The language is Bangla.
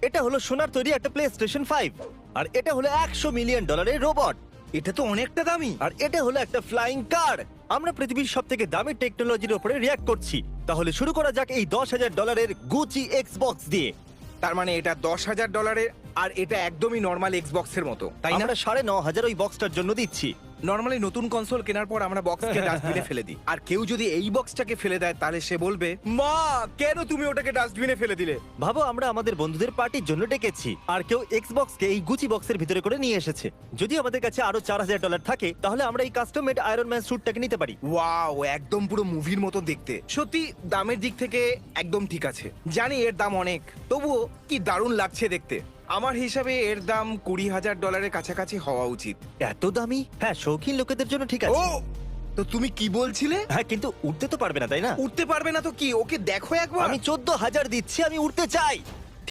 এটা হলো সোনার তৈরি একটা প্লে স্টেশন 5, আর এটা হলো $100 মিলিয়ন রোবট, এটা তো অনেকটা দামি। আর এটা হলো একটা ফ্লাইং কার। আমরা পৃথিবীর সব থেকে দামি টেকনোলজির উপরে রিয়াক্ট করছি। তাহলে শুরু করা যাক এই $10,000 গুচি এক্সবক্স দিয়ে। তার মানে এটা $10,000 আর এটা একদমই নর্মাল এক্সবক্সের মতো, তাই না? আমরা 9,500 ওই বক্সটার জন্য দিচ্ছি। নর্মালি নতুন কনসোল কেনার পর আমরা বক্সকে ডাস্টবিনে ফেলে দিই, আর কেউ যদি এই বক্সটাকে ফেলে দেয় তাহলে সে বলবে, মা কেন তুমি ওটাকে ডাস্টবিনে ফেলে দিলে? ভাবো, আমরা আমাদের বন্ধুদের পার্টির জন্য ডেকেছি, আর কেউ এক্সবক্সকে এই গুচি বক্সের ভিতরে করে নিয়ে এসেছে। যদি আমাদের কাছে আরো $4,000 থাকে, তাহলে আমরা এই কাস্টম মেড আয়রন ম্যান স্যুটটাকে নিতে পারি। ওয়াও, একদম পুরো মুভির মতো দেখতে। সত্যি দামের দিক থেকে একদম ঠিক আছে। জানি এর দাম অনেক, তবুও কি দারুণ লাগছে দেখতে। আমার হিসাবে এর দাম $20,000 কাছাকাছি হওয়া উচিত। এত দামি? হ্যাঁ, শৌখিন লোকেদের জন্য ঠিক ও, আছে। তো তুমি কি বলছিলে? হ্যাঁ, কিন্তু উঠতে তো পারবে না, তাই না? উঠতে পারবে না তো কি? ওকে দেখো একবার। আমি 14,000 দিচ্ছি, আমি উঠতে চাই।